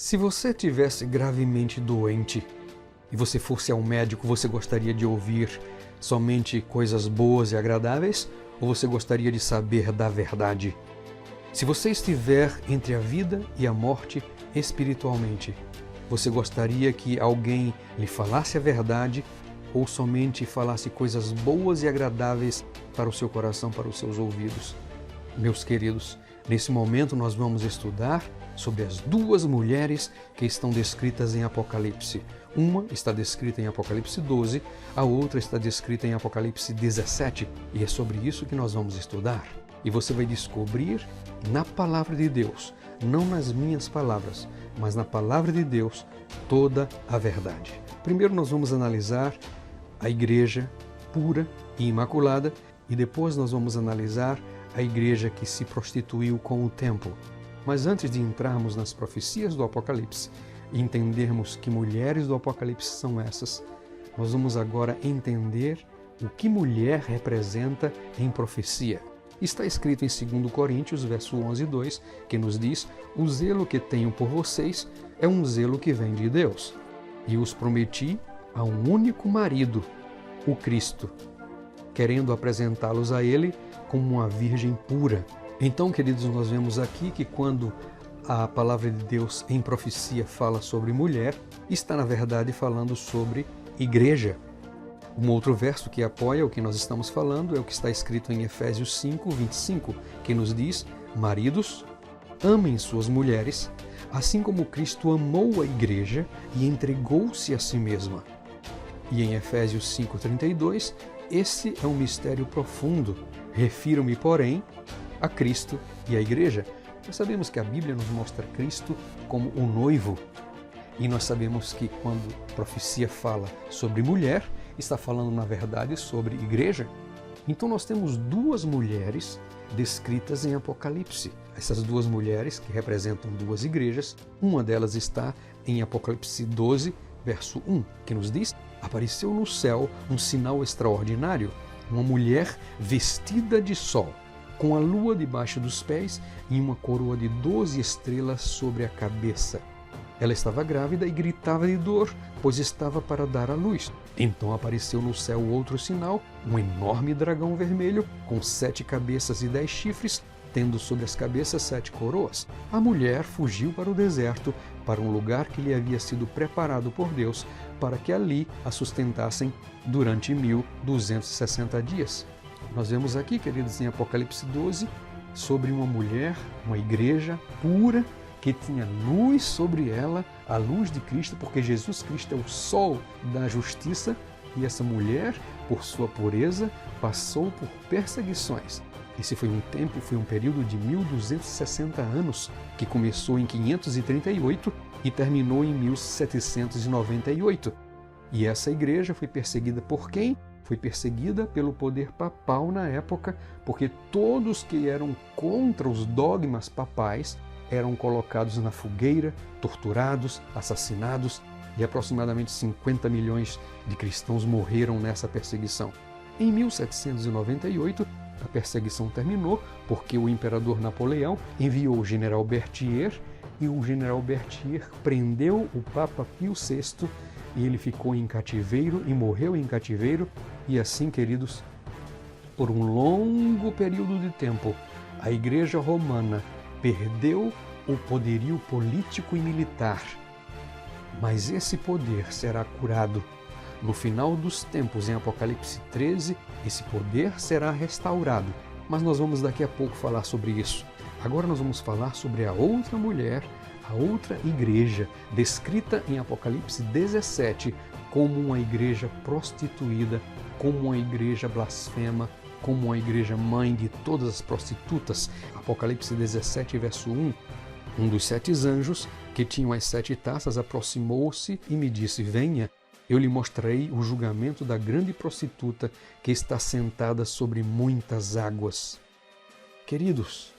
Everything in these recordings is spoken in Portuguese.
Se você tivesse gravemente doente e você fosse ao médico, você gostaria de ouvir somente coisas boas e agradáveis ou você gostaria de saber da verdade? Se você estiver entre a vida e a morte espiritualmente, você gostaria que alguém lhe falasse a verdade ou somente falasse coisas boas e agradáveis para o seu coração, para os seus ouvidos? Meus queridos, nesse momento nós vamos estudar sobre as duas mulheres que estão descritas em Apocalipse. Uma está descrita em Apocalipse 12, a outra está descrita em Apocalipse 17, e é sobre isso que nós vamos estudar. E você vai descobrir na palavra de Deus, não nas minhas palavras, mas na palavra de Deus, toda a verdade. Primeiro nós vamos analisar a igreja pura e imaculada, e depois nós vamos analisar a igreja que se prostituiu com o templo. Mas antes de entrarmos nas profecias do Apocalipse e entendermos que mulheres do Apocalipse são essas, nós vamos agora entender o que mulher representa em profecia. Está escrito em 2 Coríntios, verso 11 e 2, que nos diz: o zelo que tenho por vocês é um zelo que vem de Deus, e os prometi a um único marido, o Cristo, querendo apresentá-los a Ele como uma virgem pura. Então, queridos, nós vemos aqui que quando a palavra de Deus em profecia fala sobre mulher, está na verdade falando sobre igreja. Um outro verso que apoia o que nós estamos falando é o que está escrito em Efésios 5, 25, que nos diz: maridos, amem suas mulheres, assim como Cristo amou a igreja e entregou-se a si mesma. E em Efésios 5, 32, esse é um mistério profundo. Refiro-me, porém, a Cristo e a igreja. Nós sabemos que a Bíblia nos mostra Cristo como o noivo. E nós sabemos que quando a profecia fala sobre mulher, está falando na verdade sobre igreja. Então nós temos duas mulheres descritas em Apocalipse. Essas duas mulheres que representam duas igrejas, uma delas está em Apocalipse 12, verso 1, que nos diz: apareceu no céu um sinal extraordinário, uma mulher vestida de sol, com a lua debaixo dos pés e uma coroa de 12 estrelas sobre a cabeça. Ela estava grávida e gritava de dor, pois estava para dar à luz. Então apareceu no céu outro sinal, um enorme dragão vermelho, com 7 cabeças e 10 chifres, tendo sobre as cabeças 7 coroas. A mulher fugiu para o deserto, para um lugar que lhe havia sido preparado por Deus, para que ali a sustentassem durante 1260 dias. Nós vemos aqui, queridos, em Apocalipse 12, sobre uma mulher, uma igreja pura, que tinha luz sobre ela, a luz de Cristo, porque Jesus Cristo é o sol da justiça, e essa mulher, por sua pureza, passou por perseguições. Esse foi um período de 1260 anos, que começou em 538 e terminou em 1798. E essa igreja foi perseguida por quem? Foi perseguida pelo poder papal na época, porque todos que eram contra os dogmas papais eram colocados na fogueira, torturados, assassinados, e aproximadamente 50 milhões de cristãos morreram nessa perseguição. Em 1798, a perseguição terminou porque o imperador Napoleão enviou o general Berthier, e o general Berthier prendeu o Papa Pio VI, e ele ficou em cativeiro e morreu em cativeiro. E assim, queridos, por um longo período de tempo, a Igreja Romana perdeu o poderio político e militar. Mas esse poder será curado. No final dos tempos, em Apocalipse 13, esse poder será restaurado. Mas nós vamos daqui a pouco falar sobre isso. Agora nós vamos falar sobre a outra mulher, a outra igreja, descrita em Apocalipse 17 como uma igreja prostituída, como uma igreja blasfema, como uma igreja mãe de todas as prostitutas. Apocalipse 17, verso 1. Um dos 7 anjos, que tinham as 7 taças, aproximou-se e me disse: venha, eu lhe mostrarei o julgamento da grande prostituta que está sentada sobre muitas águas. Queridos,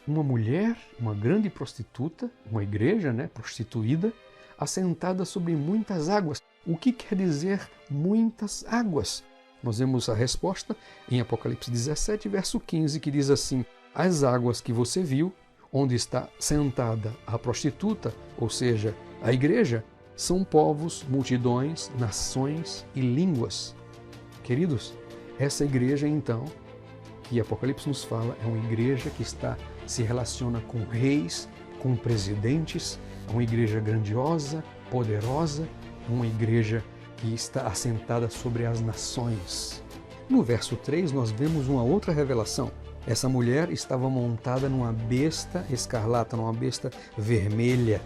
uma mulher, uma grande prostituta, uma igreja, prostituída, assentada sobre muitas águas. O que quer dizer muitas águas? Nós vemos a resposta em Apocalipse 17, verso 15, que diz assim: as águas que você viu, onde está sentada a prostituta, ou seja, a igreja, são povos, multidões, nações e línguas. Queridos, essa igreja então, que Apocalipse nos fala, é uma igreja que se relaciona com reis, com presidentes, é uma igreja grandiosa, poderosa, uma igreja que está assentada sobre as nações. No verso 3 nós vemos uma outra revelação. Essa mulher estava montada numa besta escarlata, numa besta vermelha,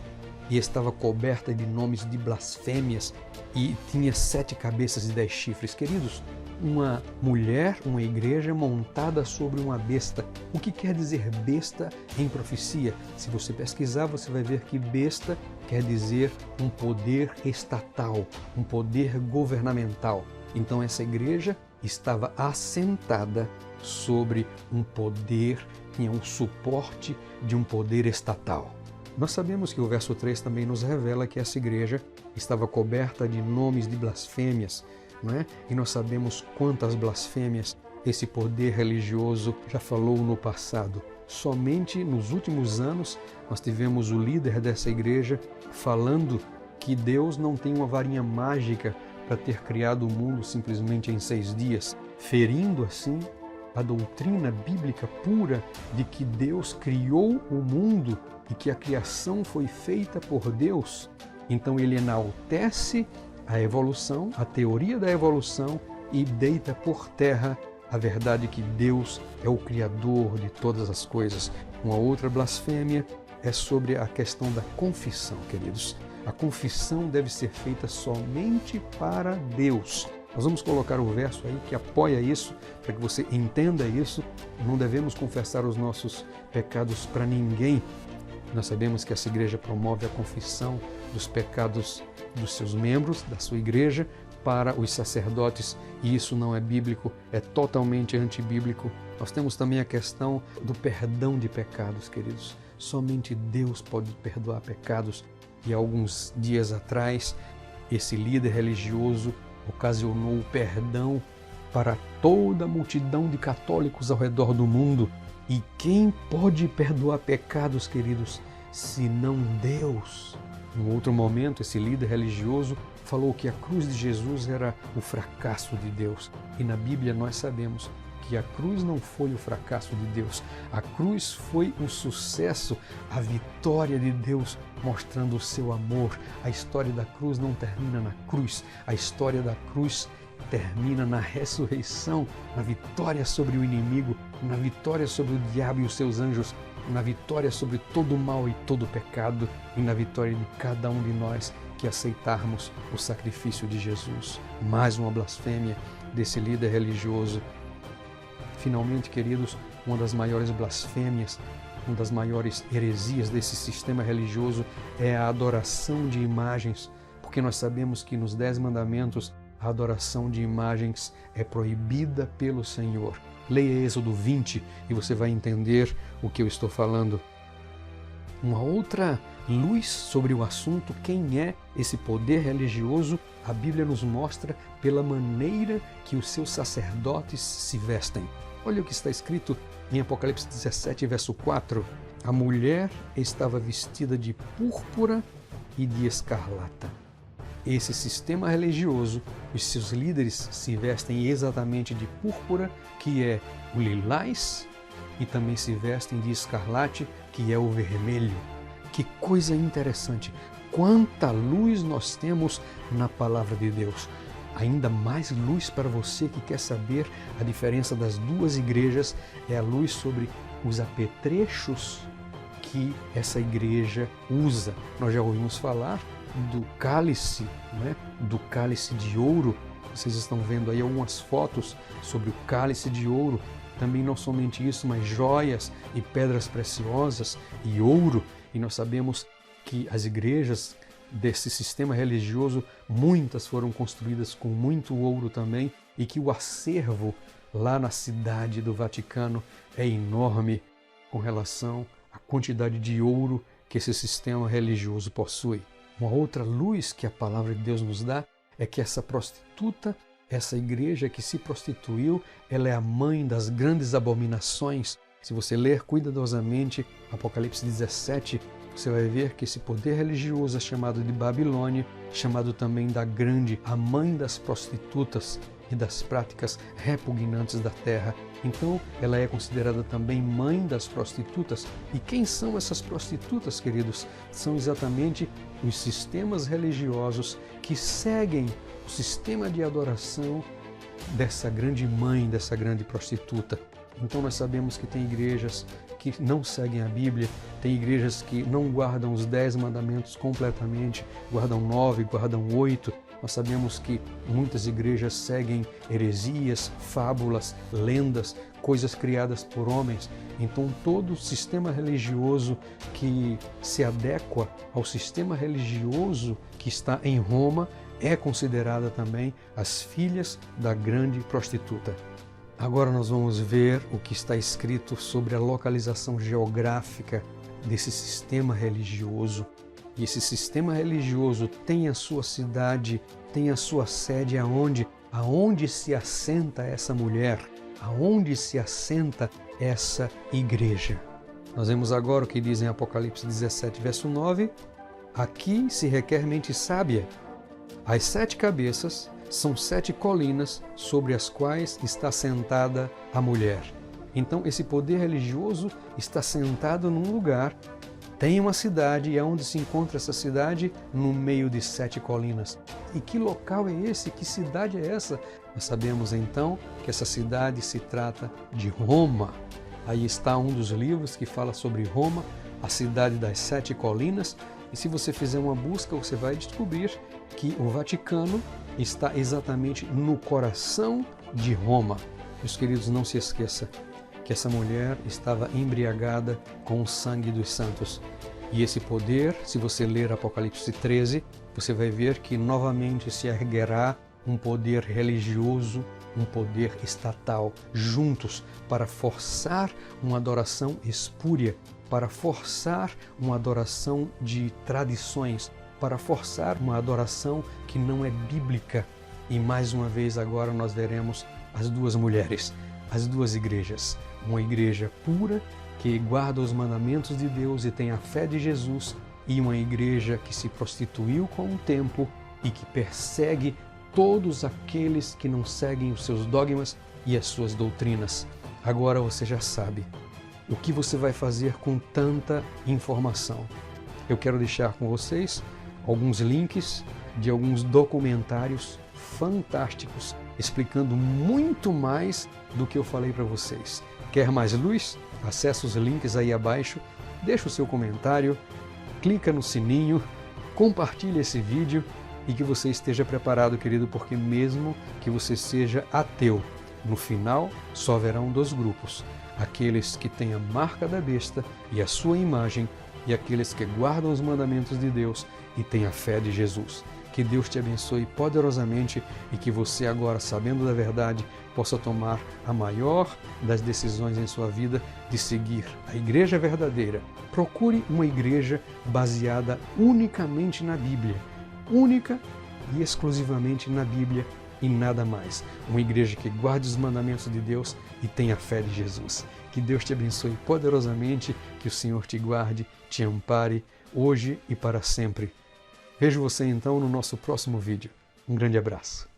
e estava coberta de nomes de blasfêmias e tinha 7 cabeças e 10 chifres. Queridos, uma mulher, uma igreja montada sobre uma besta. O que quer dizer besta em profecia? Se você pesquisar, você vai ver que besta quer dizer um poder estatal, um poder governamental. Então essa igreja estava assentada sobre um poder, tinha um suporte de um poder estatal. Nós sabemos que o verso 3 também nos revela que essa igreja estava coberta de nomes de blasfêmias, não é? E nós sabemos quantas blasfêmias esse poder religioso já falou no passado. Somente nos últimos anos nós tivemos o líder dessa igreja falando que Deus não tem uma varinha mágica para ter criado o mundo simplesmente em 6 dias, ferindo assim a doutrina bíblica pura de que Deus criou o mundo e que a criação foi feita por Deus. Então ele enaltece a evolução, a teoria da evolução, e deita por terra a verdade que Deus é o Criador de todas as coisas. Uma outra blasfêmia é sobre a questão da confissão, queridos. A confissão deve ser feita somente para Deus. Nós vamos colocar o verso aí que apoia isso, para que você entenda isso. Não devemos confessar os nossos pecados para ninguém. Nós sabemos que essa igreja promove a confissão dos pecados dos seus membros, da sua igreja, para os sacerdotes, e isso não é bíblico, é totalmente antibíblico. Nós temos também a questão do perdão de pecados, queridos. Somente Deus pode perdoar pecados. E alguns dias atrás, esse líder religioso ocasionou o perdão para toda a multidão de católicos ao redor do mundo. E quem pode perdoar pecados, queridos, senão Deus? Em outro momento, esse líder religioso falou que a cruz de Jesus era o fracasso de Deus. E na Bíblia nós sabemos que a cruz não foi o fracasso de Deus. A cruz foi um sucesso, a vitória de Deus mostrando o seu amor. A história da cruz não termina na cruz. A história da cruz termina na ressurreição, na vitória sobre o inimigo, na vitória sobre o diabo e os seus anjos, na vitória sobre todo o mal e todo o pecado e na vitória de cada um de nós que aceitarmos o sacrifício de Jesus. Mais uma blasfêmia desse líder religioso. Finalmente, queridos, uma das maiores blasfêmias, uma das maiores heresias desse sistema religioso é a adoração de imagens, porque nós sabemos que nos 10 mandamentos a adoração de imagens é proibida pelo Senhor. Leia Êxodo 20 e você vai entender o que eu estou falando. Uma outra luz sobre o assunto, quem é esse poder religioso, a Bíblia nos mostra pela maneira que os seus sacerdotes se vestem. Olha o que está escrito em Apocalipse 17, verso 4. A mulher estava vestida de púrpura e de escarlata. Esse sistema religioso, os seus líderes se vestem exatamente de púrpura, que é o lilás, e também se vestem de escarlate, que é o vermelho. Que coisa interessante! Quanta luz nós temos na palavra de Deus! Ainda mais luz para você que quer saber a diferença das duas igrejas é a luz sobre os apetrechos que essa igreja usa. Nós já ouvimos falar do cálice, né? Do cálice de ouro. Vocês estão vendo aí algumas fotos sobre o cálice de ouro. Também não somente isso, mas joias e pedras preciosas e ouro. E nós sabemos que as igrejas desse sistema religioso, muitas foram construídas com muito ouro também, e que o acervo lá na cidade do Vaticano é enorme com relação à quantidade de ouro que esse sistema religioso possui. Uma outra luz que a palavra de Deus nos dá é que essa prostituta, essa igreja que se prostituiu, ela é a mãe das grandes abominações Se você ler cuidadosamente Apocalipse 17, você vai ver que esse poder religioso é chamado de Babilônia, chamado também da grande, a mãe das prostitutas e das práticas repugnantes da terra. Então, ela é considerada também mãe das prostitutas. E quem são essas prostitutas, queridos? São exatamente os sistemas religiosos que seguem o sistema de adoração dessa grande mãe, dessa grande prostituta. Então nós sabemos que tem igrejas que não seguem a Bíblia, tem igrejas que não guardam os 10 mandamentos completamente, guardam 9, guardam 8. Nós sabemos que muitas igrejas seguem heresias, fábulas, lendas, coisas criadas por homens. Então todo sistema religioso que se adequa ao sistema religioso que está em Roma é considerada também as filhas da grande prostituta. Agora nós vamos ver o que está escrito sobre a localização geográfica desse sistema religioso. E esse sistema religioso tem a sua cidade, tem a sua sede aonde se assenta essa mulher, aonde se assenta essa igreja. Nós vemos agora o que diz em Apocalipse 17, verso 9. Aqui se requer mente sábia. As 7 cabeças são 7 colinas sobre as quais está sentada a mulher. Então esse poder religioso está sentado num lugar, tem uma cidade, e aonde se encontra essa cidade? No meio de 7 colinas. E que local é esse? Que cidade é essa? Nós sabemos então que essa cidade se trata de Roma. Aí está um dos livros que fala sobre Roma, a cidade das 7 colinas. E se você fizer uma busca, você vai descobrir que o Vaticano está exatamente no coração de Roma. Meus queridos, não se esqueça que essa mulher estava embriagada com o sangue dos santos. E esse poder, se você ler Apocalipse 13, você vai ver que novamente se erguerá um poder religioso, um poder estatal, juntos para forçar uma adoração espúria, para forçar uma adoração de tradições, para forçar uma adoração que não é bíblica. E mais uma vez agora nós veremos as duas mulheres, as duas igrejas. Uma igreja pura, que guarda os mandamentos de Deus e tem a fé de Jesus, e uma igreja que se prostituiu com o tempo e que persegue todos aqueles que não seguem os seus dogmas e as suas doutrinas. Agora você já sabe o que você vai fazer com tanta informação. Eu quero deixar com vocês alguns links de alguns documentários fantásticos, explicando muito mais do que eu falei para vocês. Quer mais luz? Acesse os links aí abaixo, deixa o seu comentário, clica no sininho, compartilhe esse vídeo e que você esteja preparado, querido, porque mesmo que você seja ateu, no final só haverão 2 grupos, aqueles que têm a marca da besta e a sua imagem, e aqueles que guardam os mandamentos de Deus e têm a fé de Jesus. Que Deus te abençoe poderosamente e que você agora, sabendo da verdade, possa tomar a maior das decisões em sua vida de seguir a igreja verdadeira. Procure uma igreja baseada unicamente na Bíblia, única e exclusivamente na Bíblia e nada mais. Uma igreja que guarde os mandamentos de Deus e tenha a fé de Jesus. Que Deus te abençoe poderosamente, que o Senhor te guarde, te ampare, hoje e para sempre. Vejo você então no nosso próximo vídeo. Um grande abraço.